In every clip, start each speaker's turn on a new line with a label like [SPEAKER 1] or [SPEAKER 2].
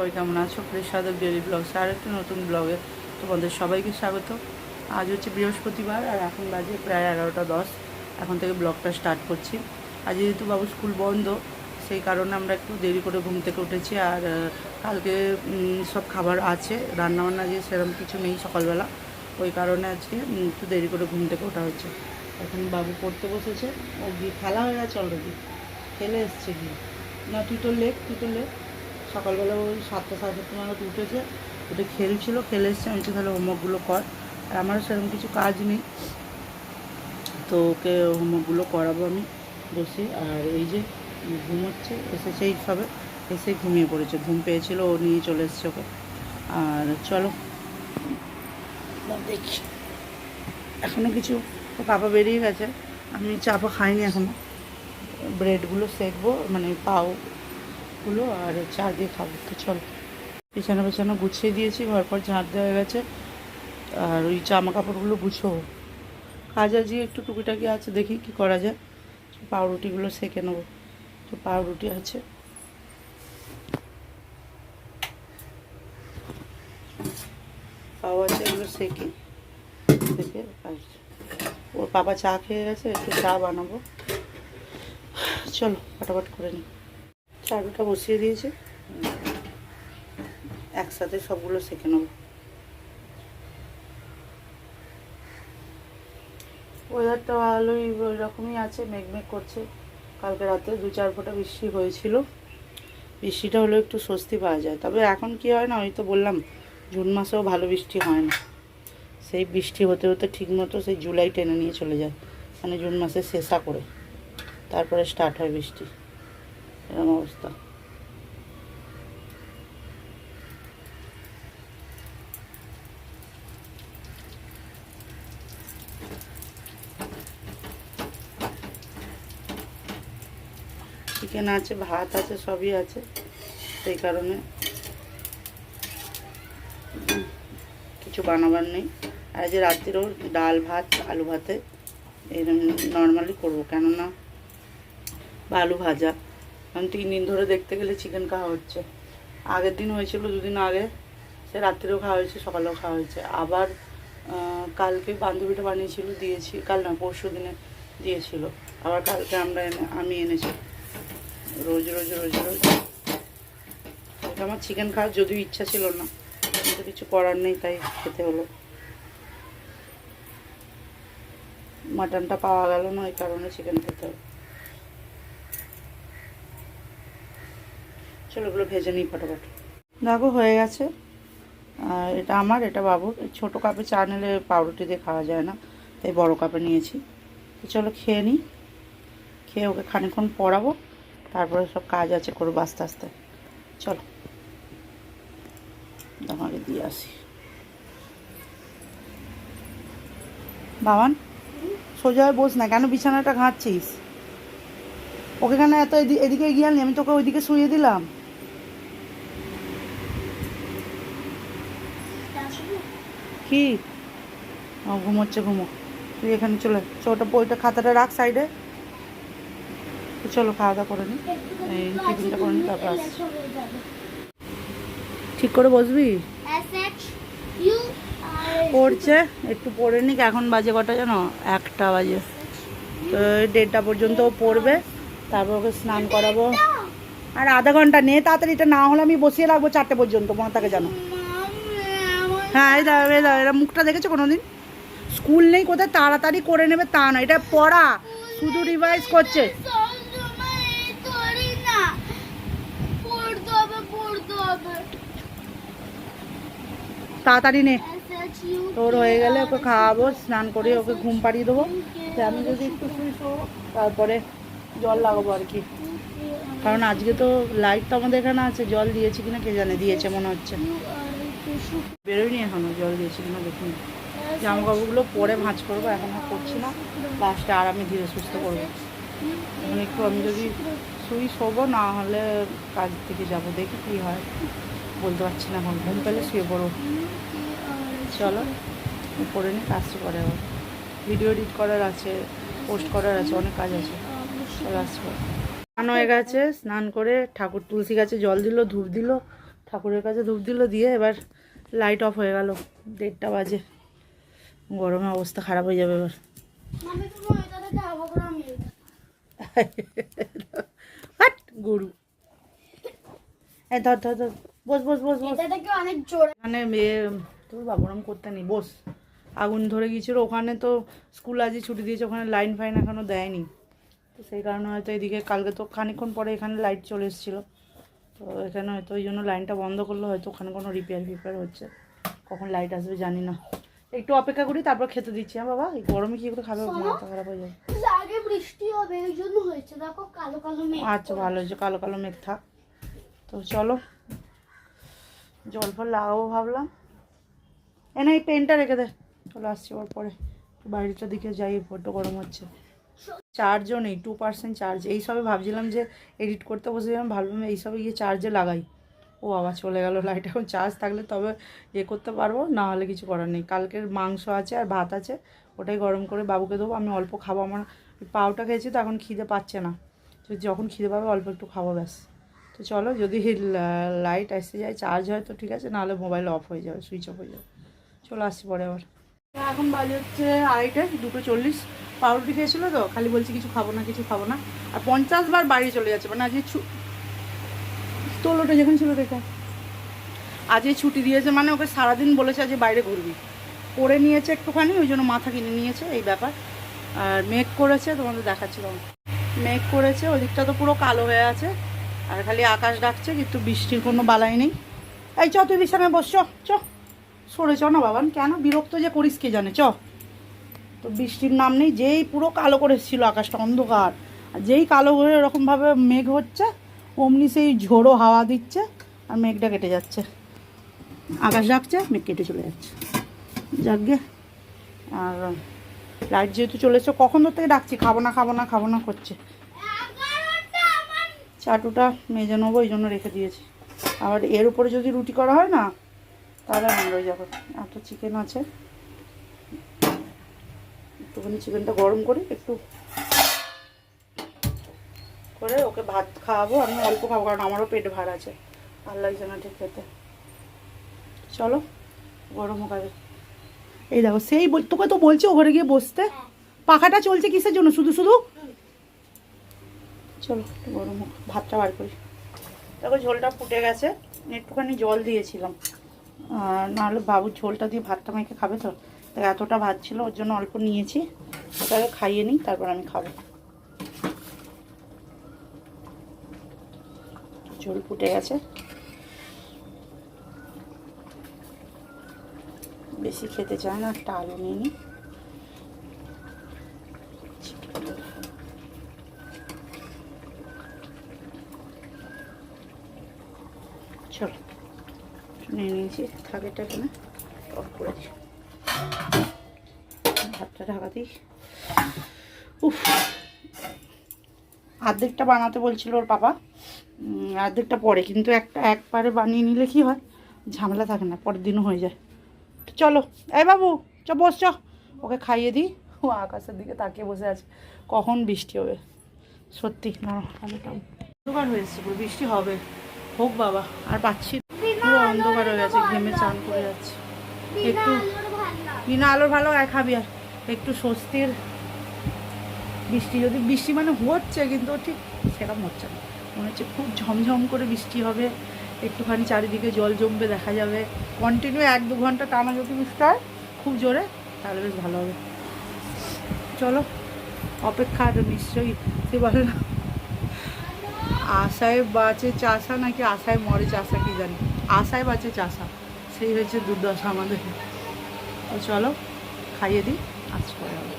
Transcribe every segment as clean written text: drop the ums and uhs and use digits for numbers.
[SPEAKER 1] সবাই কেমন আছো? সাদব ডেলি ব্লগস আর একটা নতুন ব্লগে তোমাদের সবাইকে স্বাগত। আজ হচ্ছে বৃহস্পতিবার আর এখন বাজে প্রায় 11টা 10। এখন থেকে ব্লগটা স্টার্ট করছি। আজ যেহেতু বাবু স্কুল বন্ধ, সেই কারণে আমরা একটু দেরি করে ঘুম থেকে উঠেছি। আর কালকে সব খাবার আছে, রান্নাবান্না যে সেরকম কিছু নেই সকালবেলা, ওই কারণে আজকে একটু দেরি করে ঘুম থেকে ওঠা হচ্ছে। এখন বাবু পড়তে বসেছে, ও গিয়ে খেলা হয়ে গেছে অলরেডি, খেলে এসছে গিয়ে। না তুই তো লেট সকালবেলা ওই 7টা 7:30 নাগাদ উঠেছে, উঠে খেলছিল, খেলে এসছে। আমি তাহলে হোমওয়ার্কগুলো কর। আর আমারও সেরকম কিছু কাজ নেই, তো ওকে হোমওয়ার্কগুলো করাবো আমি বসে। আর এই যে ঘুমোচ্ছে, এসেছে এইভাবে, এসে ঘুমিয়ে পড়েছে, ঘুম পেয়েছিল, ও নিয়ে চলে এসছে ওকে। আর চলো দেখি, এখনও কিছু পাপা বেরিয়ে গেছে, আমি চাপা খাইনি এখনও। ব্রেডগুলো সেকবো, মানে পাওগুলো, আর চা দিয়ে খাবো। তো চলো, বিছানা গুছিয়ে দিয়েছি, ঘর পর ঝাঁট দেওয়া গেছে। আর ওই জামা কাপড়গুলো গুছোবো, কাজ আজকে একটু টুকিটাকি আছে, দেখি কি করা যায়। পাউরুটিগুলো সেকে নেবো, তো পাউরুটি আছে। পাও আছে, এগুলো সেকে আর ওর পাপা চা খেয়ে গেছে, একটু চা বানাবো। চলো ফটাফট করে নিই। চাটা বসিয়ে দিয়েছে, একসাথে সবগুলো সেকে নেবো। ওয়েদারটা ভালোই, ওই রকমই আছে, মেঘমেঘ করছে। কালকে রাতে 2-4 ফোঁটা বৃষ্টি হয়েছিল, বৃষ্টিটা হলেও একটু স্বস্তি পাওয়া যায়। তবে এখন কি হয় না, ওই তো বললাম জুন মাসেও ভালো বৃষ্টি হয় না, সেই বৃষ্টি হতে হতে ঠিক মতো সেই জুলাই টেনে নিয়ে চলে যায়, মানে জুন মাসে শেষা করে তারপরে স্টার্ট হয় বৃষ্টি, এরকম অবস্থা। চিকেন আছে, ভাত আছে, সবই আছে, সেই কারণে কিছু বানাবার নেই। আর যে রাত্রিরেও ডাল ভাত আলু ভাতে এরকম নর্মালি করবো, কেননা বা আলু ভাজা, কারণ 3 দিন ধরে দেখতে গেলে চিকেন খাওয়া হচ্ছে। আগের দিন হয়েছিল, 2 দিন আগে, সে রাত্রেও খাওয়া হয়েছে, সকালেও খাওয়া হয়েছে। আবার কালকে বান্ধবীটা বানিয়েছিল, দিয়েছি, কাল না পরশু দিনে দিয়েছিল। আবার কালকে আমি এনেছি। রোজ রোজ রোজ রোজ আমার চিকেন খাওয়ার যদিও ইচ্ছা ছিল না, কিন্তু কিছু করার নেই, তাই খেতে হলো। মাটনটা পাওয়া গেল না, ওই কারণে চিকেন খেতে হলো। চলো ওগুলো ভেজে নিই ফটাফট। দেখো হয়ে গেছে। আর এটা আমার, এটা বাবুর। ছোটো কাপে চা নিলে পাউরুটি দিয়ে খাওয়া যায় না, তাই বড় কাপে নিয়েছি। তো চলো খেয়ে নিই, খেয়ে ওকে খানিকক্ষণ পড়াবো, তারপরে সব কাজ আছে করবো আস্তে আস্তে। চলো আমাকে দিয়ে আসি। বাবান, সোজা হয়ে বস না, কেন বিছানাটা ঘাঁটছিস? ওকে কেন এত এদিকে এগিয়ে আনলি? আমি তোকে ওইদিকে শুয়ে দিলাম। কি ঘুমোচ্ছে, ঘুমো, তুই এখানে চলে ওটা ওইটা খাতাটা রাখ সাইডে। তো চলো খাওয়া দাওয়া করে নিই, এই টিফিনটা করে নিই, তারপর আসছি। ঠিক করে বসবি, পড়ছে একটু পড়ে নিক। এখন বাজে কটা জানো? 1টা বাজে। তো 1:30 পর্যন্ত ও পড়বে, তারপর ওকে স্নান করাবো। আর আধা ঘন্টা নিয়ে তাড়াতাড়ি, এটা না হলে আমি বসিয়ে রাখবো 4টে পর্যন্ত, মনে থাকে জানো? হ্যাঁ এই দাও এই দাও, এরা মুখটা দেখেছো কোনোদিন? স্কুল নেই কোথায় তাড়াতাড়ি করে নেবে তা না, এটা পড়া, শুধু রিভাইজ করছে। তাড়াতাড়ি নে, তোর হয়ে গেলে ওকে খাওয়াবো, স্নান করে ওকে ঘুম পাড়িয়ে দেবো। আমি যদি একটু শুই তারপরে জল লাগাবো আর কি, কারণ আজকে তো লাইট তো আমাদের এখানে আছে। জল দিয়েছি কিনা কে জানে, দিয়েছে মনে হচ্ছে, বেরোয়নি এখনো, জল দিয়েছি কিনা দেখিনি। জামা কাপড়গুলো পরে ভাঁজ করবো, এখন আর করছি না, লাস্টে আরামে ধীরে সুস্থ করবো। এখন একটু আমি যদি শুই শোবো, না হলে কাজ থেকে যাবো, দেখি কী হয়, বলতে পারছি না। এখন ঘুম পেলে শুয়ে পড়বো। চলো পড়ে নিই, আসছি পরে। আবার ভিডিও এডিট করার আছে, পোস্ট করার আছে, অনেক কাজ আছে। চলো আসছি। স্নান হয়ে গেছে, স্নান করে ঠাকুর তুলসী গাছে জল দিল, ধূপ দিল, ঠাকুরের কাছে ধূপ দিল, দিয়ে এবার লাইট অফ হয়ে গেল। 1:30 বাজে। গরমে অবস্থা খারাপ হয়ে যাবে এবার। গরু ধর ধর ধর, বস বস বস বস। মানে মেয়ে তোর বাবুরাম করতে নেই, বস। আগুন ধরে গিয়েছিল ওখানে, তো স্কুল আজই ছুটি দিয়েছে, ওখানে লাইন ফাইন এখনও দেয়নি, তো সেই কারণে হয়তো এদিকে কালকে তো খানিকক্ষণ পরে এখানে লাইট চলে এসেছিলো, তো এখানে হয়তো ওই জন্য লাইনটা বন্ধ করলো, হয়তো ওখানে কোনো রিপেয়ার হচ্ছে, কখন লাইট আসবে জানি না। একটু অপেক্ষা করি, তারপর খেতে দিচ্ছি। হ্যাঁ বাবা, এই গরমে কি করে খাবে, মাথা খারাপ হয়ে যাবে।
[SPEAKER 2] আগে বৃষ্টি হবে ওই জন্য হয়েছে, দেখো কালো কালো মেঘ।
[SPEAKER 1] আচ্ছা ভালো হয়েছে, কালো কালো মেঘ থাক। তো চলো জল ফল লাগাবো ভাবলাম। এনে এই পেনটা রেখে দে, চলো আসছি ওর পরে। বাইরেটার দিকে যাই, বড্ড গরম হচ্ছে। চার্জও নেই, 2% চার্জ। এই সবে ভাবছিলাম যে এডিট করতে বসেছিলাম, ভাবলাম এইসবে গিয়ে চার্জে লাগাই। ও আবার চলে গেল লাইট। এখন চার্জ থাকলে তবে করতে পারবো, না হলে কিছু করার নেই। কালকের মাংস আছে আর ভাত আছে, ওটাই গরম করে বাবুকে দেবো। আমি অল্প খাবো, আমার পাউটা খেয়েছি তো এখন খিদে পাচ্ছে না, তো যখন খিদে পাবে অল্প একটু খাবো, ব্যাস। তো চলো, যদি লাইট এসে যায়, চার্জ হয় তো ঠিক আছে, নাহলে মোবাইল অফ হয়ে যাবে, সুইচ অফ হয়ে যাবে। চলো আসছি পরে আবার। এখন বাজে হচ্ছে 2:30, 2:40। পাউরুটি খেয়েছিল তো, খালি বলছি কিছু খাবো না, কিছু খাবো না, আর 50 বার বাড়ি চলে যাচ্ছে। মানে আজকে তোলোটা যেখানে ছিল দেখা, আজকে ছুটি দিয়েছে, মানে ওকে সারাদিন বলেছে আজকে বাইরে ঘুরবি, করে নিয়েছে একটুখানি, ওই জন্য মাথা কিনে নিয়েছে, এই ব্যাপার। আর মেঘ করেছে, তোমাদের দেখাচ্ছিলাম, মেঘ করেছে, ওদিকটা তো পুরো কালো হয়ে আছে, আর খালি আকাশ ডাকছে, কিন্তু বৃষ্টির কোনো বালাই নেই। এই চ, তুই বিছানায় বস, চ সরে চ না বাবান, কেন বিরক্ত যে করিস কে জানে, চ। তো বৃষ্টির নাম নেই, যেই পুরো কালো করে এসেছিলো আকাশটা, অন্ধকার, আর যেই কালো করে এরকমভাবে মেঘ হচ্ছে, অমনি সেই ঝোড়ো হাওয়া দিচ্ছে, আর মেঘটা কেটে যাচ্ছে, আকাশ ডাকছে, মেঘ কেটে চলে যাচ্ছে। যাকগে। আর লাইট যেহেতু চলে এসছে, কখন ধর থেকে ডাকছি, খাবো না খাবো না খাবো না করছে। চাটুটা মেজে নেবো, ওই জন্য রেখে দিয়েছি। আবার এর উপরে যদি রুটি করা হয় না, তাহলে ভালো হয়ে যাবে। একটা চিকেন আছে, একটুখানি চিকেনটা গরম করি একটু করে, ওকে ভাত খাওয়াবো। আমি অল্প খাবো, কারণ আমারও পেট ভার আছে, ভালো লাগছে না ঠিক খেতে। চলো গরম হোক। এই দেখো, সেই তোকে তো বলছি ও ঘরে গিয়ে বসতে, পাখাটা চলছে কিসের জন্য শুধু শুধু। চলো গরম হোক, ভাতটা বার করি। দেখো ঝোলটা ফুটে গেছে, একটুখানি জল দিয়েছিলাম, নাহলে বাবুর ঝোলটা দিয়ে ভাতটা মেখে খাবে তো, তাই এতটা ভাত ছিল, ওর জন্য অল্প নিয়েছি, ওটাকে খাইয়ে নিই, তারপর আমি খাবো। ঝোল ফুটে গেছে, বেশি খেতে চায় না, একটা আলু নিয়ে নিই। চলো নিয়ে নিয়েছি, থাকেটা এখানে অফ করে দিই, ভাতটা ঢাকা দিই। উফ, অর্ধেকটা বানাতে বলছিল ওর পাপা, অর্ধেকটা পরে, কিন্তু একবারে বানিয়ে নিলে কি হয়, ঝামেলা থাকে না, পরের দিনও হয়ে যায়। চলো এই বাবু, চ বস, চ ওকে খাইয়ে দিই। ও আকাশের দিকে তাকিয়ে বসে আছে, কখন বৃষ্টি হবে সত্যি। না অন্ধকার হয়েছে, পুরো বৃষ্টি হবে, হোক বাবা, আর পাচ্ছি পুরো অন্ধকার হয়ে গেছে, ঘেমে চান করে যাচ্ছে। একটু বিনা আলোর ভালো আর খাবি, আর একটু স্বস্তির বৃষ্টি, যদি বৃষ্টি মানে হচ্ছে, কিন্তু ঠিক সেরকম হচ্ছে না, মনে হচ্ছে খুব ঝমঝম করে বৃষ্টি হবে, একটুখানি চারিদিকে জল জমবে দেখা যাবে, কন্টিনিউ 1-2 ঘন্টা টানা যদি বৃষ্টি হয় খুব জোরে, তাহলে বেশ ভালো হবে। চলো অপেক্ষা নিশ্চয়ই, সে বলে না আশায় বাঁচে চাষা, নাকি আশায় মরে চাষা, কি জানি, আশায় বাঁচে চাষা, সেই হচ্ছে দুর্দশা আমাদের। তো চলো খাইয়ে দিই, আজ পরে হবে।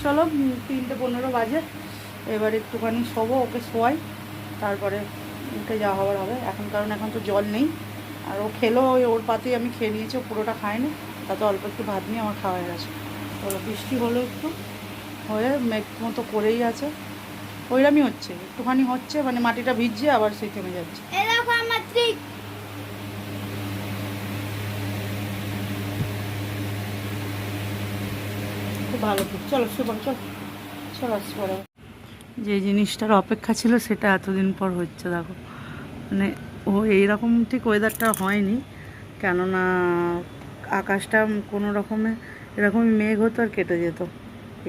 [SPEAKER 1] চলো 3:15 বাজে, এবার একটুখানি শোবো, ওকে শোয়াই, তারপরে উঠে যাওয়া হওয়ার হবে এখন, কারণ এখন তো জল নেই। আর ও খেলো, ওর পাতেই আমি খেয়ে নিয়েছি, পুরোটা খাইনি, তাতে অল্প একটু ভাত নিয়ে আমার খাওয়া হয়ে গেছে। তো বৃষ্টি হলো একটু, হয়ে মেঘ মতো করেই আছে, ওইরকমই হচ্ছে, একটুখানি হচ্ছে, মানে মাটিটা ভিজছে আবার সেই থেমে যাচ্ছে। খুব ভালো, চলো শুভ, চলো চলো আসছি পরে। যে জিনিসটার অপেক্ষা ছিল সেটা এতদিন পর হচ্ছে, দেখো, মানে ও এইরকম ঠিক ওয়েদারটা হয়নি, কেননা আকাশটা কোনো রকমে এরকমই মেঘ হতো আর কেটে যেত।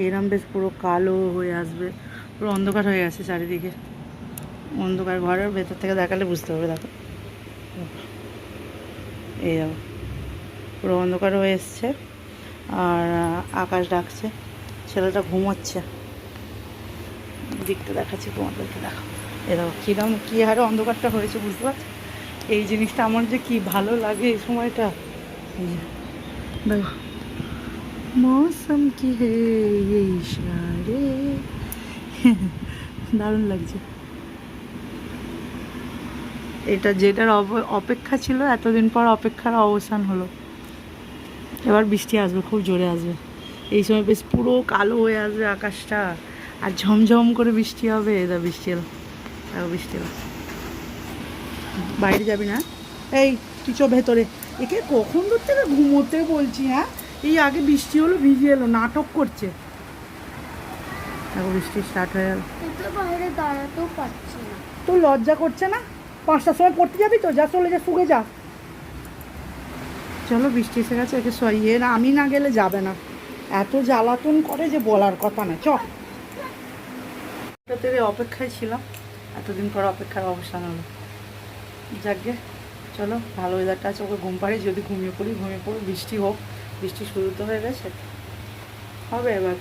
[SPEAKER 1] এইরকম বেশ পুরো কালো হয়ে আসবে, পুরো অন্ধকার হয়ে গেছে চারিদিকে। অন্ধকার ঘরের ভেতর থেকে দেখালে বুঝতে পারবে। দেখো এই দেখো পুরো অন্ধকার হয়ে এসছে আর আকাশ ডাকছে। ছেলেটা ঘুমোচ্ছে, দিকটা দেখাচ্ছি তোমাদেরকে। দেখো এ দেখো কীরকম কী হারে অন্ধকারটা হয়েছে, বুঝতে পারছো? এই জিনিসটা আমার যে কি ভালো লাগে এই সময়টা। এই যে দেখো মৌসম কি হে ये इशारे দারুণ লাগছে। এটা যেটার অপেক্ষা ছিল, এতদিন পর অপেক্ষার অবসান হলো। এবার বৃষ্টি আসবে, খুব জোরে আসবে। এই সময় বেশ পুরো কালো হয়ে আসবে আকাশটা আর ঝমঝম করে বৃষ্টি হবে। এদা বৃষ্টি এলো, দেখো বৃষ্টি এলো। বাইরে যাবি না? এই তুই চ ভেতরে। একে কখন দূর থেকে ঘুমোতে বলছি? হ্যাঁ, এই আগে বৃষ্টি হলো ভিজে এলো, নাটক করছে। দেখো বৃষ্টি স্টার্ট হয়ে গেল।
[SPEAKER 2] কিন্তু বাইরে দাঁড়াতেও পারছি না।
[SPEAKER 1] তোর লজ্জা করছে না? 5টার সময় পড়তে যাবি তো? যা, চলে যা, শুয়ে যা। চলো বৃষ্টি এসে গেছে, একে সরিয়ে না, আমি না গেলে যাবে না। এত জ্বালাতন করে যে বলার কথা না। চ তোদের অপেক্ষায় ছিলাম, এতদিন পর অপেক্ষার অবসান হলো। যাকগে চলো, ভালো ওয়েদারটা আছে, ওকে ঘুম পাড়ি, যদি ঘুমিয়ে পড়ি ঘুমিয়ে পড়ি, বৃষ্টি হোক। বৃষ্টি শুরু তো হয়ে গেছে, হবে এবার।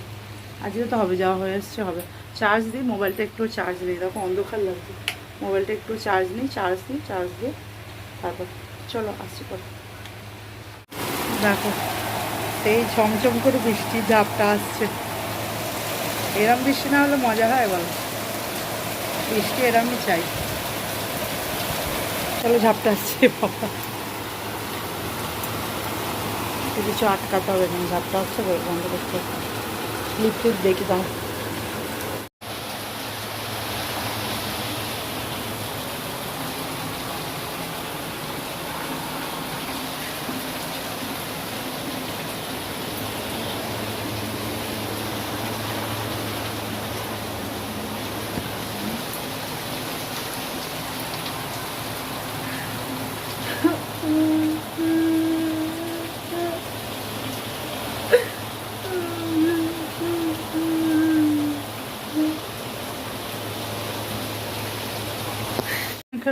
[SPEAKER 1] আজকে তো হবে, যাওয়া হয়ে এসছে, হবে। চার্জ দিই, মোবাইলটা একটু চার্জ দিই, দেখো অন্ধকার লাগছে। মোবাইলটা একটু চার্জ নিই, চার্জ দিয়ে তারপর চলো আসছি পরে। দেখো সেই ঝমঝম করে বৃষ্টির ঝাপটা আসছে। এরম বৃষ্টি না হলে মজা হয় বলো? বৃষ্টি এরমই চাই। চলো ঝাপটা আসছে বাবা, কিছু আটকাতে হবে না, ঝাপটা আসছে, বন্ধ করতে হবে। লিফট দেখি দাও।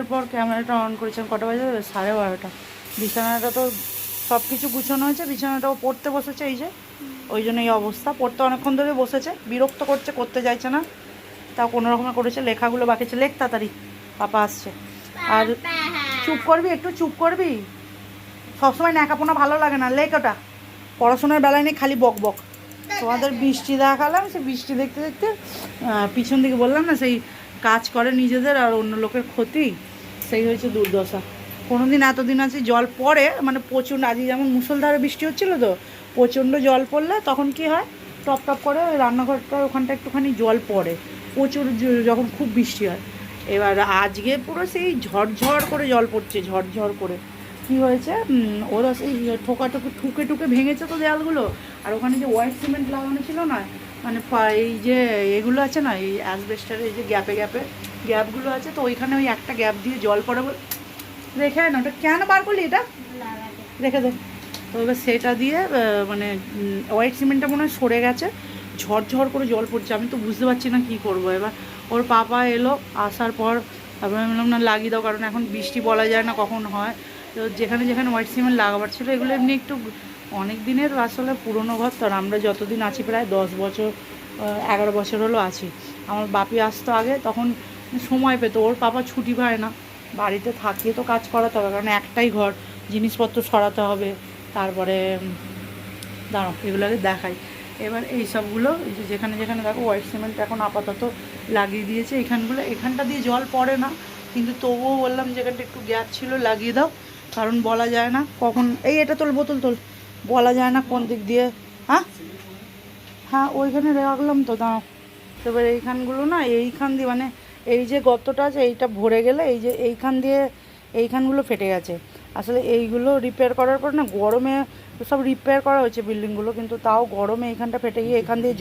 [SPEAKER 1] এর পর ক্যামেরাটা অন করেছিলাম, কটা বাজে? 12:30। বিছানাটা তো সব কিছু গুছানো হয়েছে, বিছানাটাও পড়তে বসেছে, এই যে ওই জন্য এই অবস্থা। পড়তে অনেকক্ষণ ধরে বসেছে, বিরক্ত করছে, করতে চাইছে না, তাও কোনো রকমে করেছে। লেখাগুলো বাকি আছে, লেখ তাড়াতাড়ি, পাপা আসছে। আর চুপ করবি, একটু চুপ করবি, সবসময় ন্যাকাপোনা ভালো লাগে না, লেখ ওটা। পড়াশোনার বেলায় নেই, খালি বক বক। তোমাদের বৃষ্টি দেখালাম, সেই বৃষ্টি দেখতে দেখতে পিছন দিকে বললাম না, সেই কাজ করে নিজেদের আর অন্য লোকের ক্ষতি, সেই হয়েছে দুর্দশা। কোনো দিন এতদিন আছে জল পড়ে, মানে প্রচণ্ড, আজকে যেমন মুষলধারে বৃষ্টি হচ্ছিলো তো, প্রচণ্ড জল পড়লে তখন কি হয়, টপ টপ করে ওই রান্নাঘরটা ওখানটা একটুখানি জল পড়ে, প্রচুর যখন খুব বৃষ্টি হয়। এবার আজকে পুরো সেই ঝড়ঝড় করে জল পড়ছে, ঝড়ঝড় করে। কি হয়েছে, ওরা সেই ঠুকে টুকে ভেঙেছে তো দেয়ালগুলো। আর ওখানে যে হোয়াইট সিমেন্ট লাগানো ছিল না, মানে এই যে এগুলো আছে না, এই অ্যাসবেস্টারের এই যে গ্যাপগুলো আছে, তো ওইখানে ওই একটা গ্যাপ দিয়ে জল পড়ে বলে রেখে না। ওটা কেন বার করলি? এটা রেখে দে। তো এবার সেটা দিয়ে মানে হোয়াইট সিমেন্টটা মনে হয় সরে গেছে, ঝড়ঝড় করে জল পড়ছে। আমি তো বুঝতে পারছি না কী করবো। এবার ওর পাপা এলো, আসার পর তারপরে আমি বললাম না লাগিয়ে দাও, কারণ এখন বৃষ্টি বলা যায় না কখন হয়। তো যেখানে যেখানে হোয়াইট সিমেন্ট লাগাবার ছিল, এগুলো এমনি একটু অনেক দিনের আসলে পুরনো ঘর তো, আর আমরা যতদিন আছি প্রায় 10 বছর 11 বছর হলো আছি। আমার বাপি আসতো আগে, তখন সময় পেতো, ওর পাপা ছুটি পায় না, বাড়িতে থাকিয়ে তো কাজ করাতে হবে, কারণ একটাই ঘর, জিনিসপত্র সরাতে হবে। তারপরে দাঁড়াও এগুলোকে দেখাই। এবার এই সবগুলো এই যে যেখানে যেখানে দেখো হোয়াইট সিমেন্ট এখন আপাতত লাগিয়ে দিয়েছে, এখানটা দিয়ে জল পড়ে না, কিন্তু তবুও বললাম যেখানটা একটু গ্যাপ ছিল লাগিয়ে দাও, কারণ বলা যায় না কখন। এটা তোল, বোতল তোল, বলা যায় না কোন দিক দিয়ে। হ্যাঁ ওইখানে রাখলাম তো, দাঁড়াও। এবার এইখানগুলো না, এইখান দিয়ে মানে এই যে গর্তটা আছে এইটা ভরে গেলে, এই যে এইখানগুলো ফেটে গেছে। আসলে এইগুলো রিপেয়ার করার পর না, গরমে সব রিপেয়ার করা হয়েছে বিল্ডিংগুলো, কিন্তু তাও গরমে এইখানটা ফেটে গিয়ে এখান দিয়ে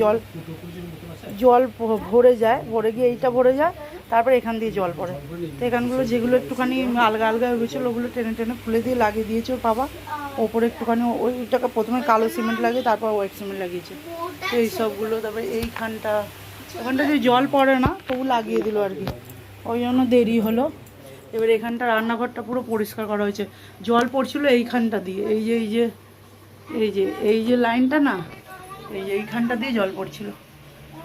[SPEAKER 1] জল ভরে যায়, ভরে গিয়ে এইটা ভরে যায়, তারপরে এখান দিয়ে জল পড়ে। তো এখানগুলো যেগুলো একটুখানি আলগা আলগা হয়ে গেছিলো ওগুলো টেনে টেনে খুলে দিয়ে লাগিয়ে দিয়েছে ওর বাবা। ওপরে একটুখানি ওইটাকে প্রথমে কালো সিমেন্ট লাগিয়ে তারপর হোয়াইট সিমেন্ট লাগিয়েছে। তো এই সবগুলো তারপরে এখানটা যে জল পড়ে না তবু লাগিয়ে দিল আর কি, ওই জন্য দেরি হলো। এবার এখানটা রান্নাঘরটা পুরো পরিষ্কার করা হয়েছে। জল পড়ছিল এইখানটা দিয়ে, এই যে লাইনটা না, এইখানটা দিয়ে জল পড়ছিল।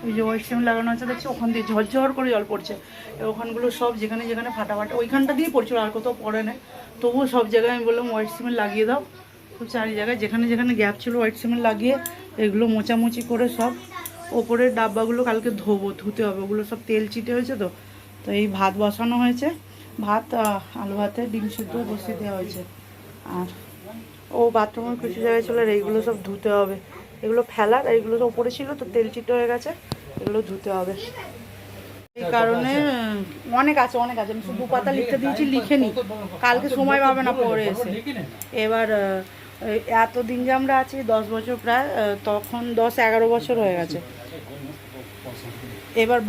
[SPEAKER 1] ওই যে হোয়াইট সিমেন্ট লাগানো আছে দেখছি, ওখান দিয়ে ঝরঝর করে জল পড়ছে। ওখানগুলো সব যেখানে যেখানে ফাটা ফাটা ওইখানটা দিয়ে পড়ছিল, আর কোথাও পড়ে না। তবুও সব জায়গায় আমি বললাম হোয়াইট সিমেন্ট লাগিয়ে দাও। তো চারি জায়গায় যেখানে যেখানে গ্যাপ ছিল হোয়াইট সিমেন্ট লাগিয়ে এগুলো মোচামুচি করে সব ওপরের ডাব্বাগুলো কালকে ধুতে হবে। ওগুলো সব তেল চিটে হয়েছে। তো তো এই ভাত বসানো হয়েছে, ভাত আলু ভাতে ডিম সিদ্ধ বসিয়ে দেওয়া হয়েছে। আর ও বাথরুমের কিছু জায়গায় ছিল, আর এইগুলো সব ধুতে হবে। এগুলো ফেলার, এইগুলো তো ওপরে ছিল তো তেল চিটে হয়ে গেছে, এগুলো ধুতে হবে। এই কারণে অনেক আছে আমি শুধু 2 পাতা লিখতে দিয়েছি, লিখে নি, কালকে সময় পাবে না পরে এসে। এবার এতদিন যে আমরা আছি 10 বছর প্রায়, তখন 10-11 বছর হয়ে গেছে। এবার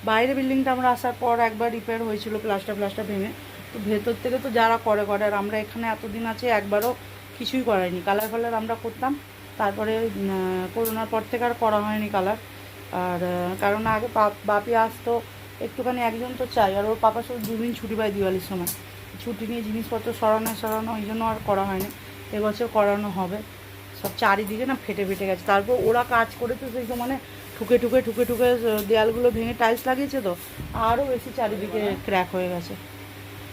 [SPEAKER 1] বাইরে বিল্ডিংটা আমরা আসার পর একবার রিপেয়ার হয়েছিল, প্লাস্টার ভেঙে। তো ভেতর থেকে তো যারা করে আর আমরা এখানে এতদিন আছি একবারও কিছুই করাইনি। কালার আমরা করতাম, তারপরে করোনার পর থেকে আর করা হয়নি কালার। আর কারণ আগে বাপি আসতো একটুখানি, একজন তো চাই, আর ওর পাপা সব 2 দিন ছুটি পায় দিওয়ালির সময়, ছুটি নিয়ে জিনিসপত্র সরানো ওই জন্য আর করা হয়নি। এবছর করানো হবে। সব চারিদিকে না ফেটে গেছে। তারপর ওরা কাজ করেছে সেই মানে ঠুকে দেয়ালগুলো ভেঙে টাইলস লাগিয়েছে, তো আরও বেশি চারিদিকে ক্র্যাক হয়ে গেছে।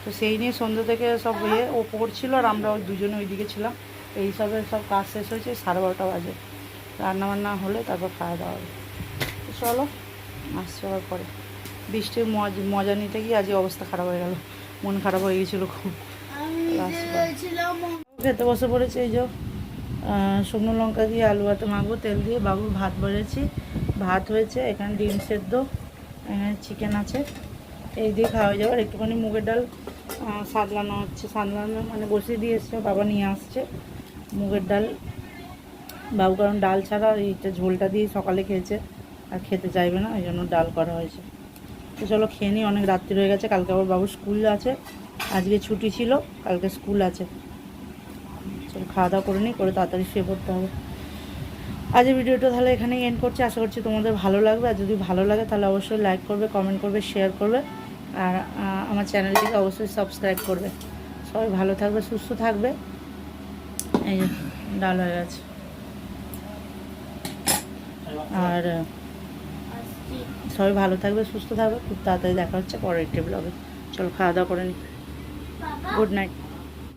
[SPEAKER 1] তো সেই নিয়ে সন্ধ্যে থেকে সব ও পড়ছিল, আর আমরা ওই দুজনে ওইদিকে ছিলাম। এইসবের সব কাজ শেষ হয়েছে 12:30 বাজে। রান্নাবান্না হলে তারপর খাওয়া দাওয়া হবে। তো চলো, আসছে আবার পরে। বৃষ্টির মজা নিতে গিয়ে আজকে অবস্থা খারাপ হয়ে গেল, মন খারাপ হয়ে গেছিলো খুব। খেতে বসে পড়েছে। এই যে শুকনো লঙ্কা দিয়ে আলু ভাতে মাখবো তেল দিয়ে। বাবুর ভাত বেড়েছি, ভাত হয়েছে, এখানে ডিম সেদ্ধ, এখানে চিকেন আছে, এই দিয়ে খাওয়া হয়ে যাবে। আর একটুখানি মুগের ডাল সাদলানো মানে বসিয়ে দিয়ে এসছে, বাবা নিয়ে আসছে মুগের ডাল। বাবু কারণ ডাল ছাড়া এইটা ঝোলটা দিয়ে সকালে খেয়েছে, আর খেতে চাইবে না, ওই জন্য ডাল করা হয়েছে। তো চলো খেয়ে নিই, অনেক রাত্রি হয়ে গেছে। কালকে আবার বাবুর স্কুল আছে, আজকে ছুটি ছিল, কালকে স্কুল আছে। চলো খাওয়া দাওয়া করে নিই, করে তাড়াতাড়ি শুয়ে পড়তে হবে। আজ ভিডিওটা তাহলে এখানেই এন্ড করছি। আশা করছি তোমাদের ভালো লাগবে। আর যদি ভালো লাগে তাহলে অবশ্যই লাইক করবে, কমেন্ট করবে, শেয়ার করবে, আর আমার চ্যানেলটিকে অবশ্যই সাবস্ক্রাইব করবে। সবাই ভালো থাকবে, সুস্থ থাকবে। এই যে ডাল হয়ে গেছে। আর সবাই ভালো থাকবে, সুস্থ থাকবে। খুব তাড়াতাড়ি দেখা হচ্ছে পরের একটি ব্লগে। চলো খাওয়া দাওয়া করে নিই। Good night.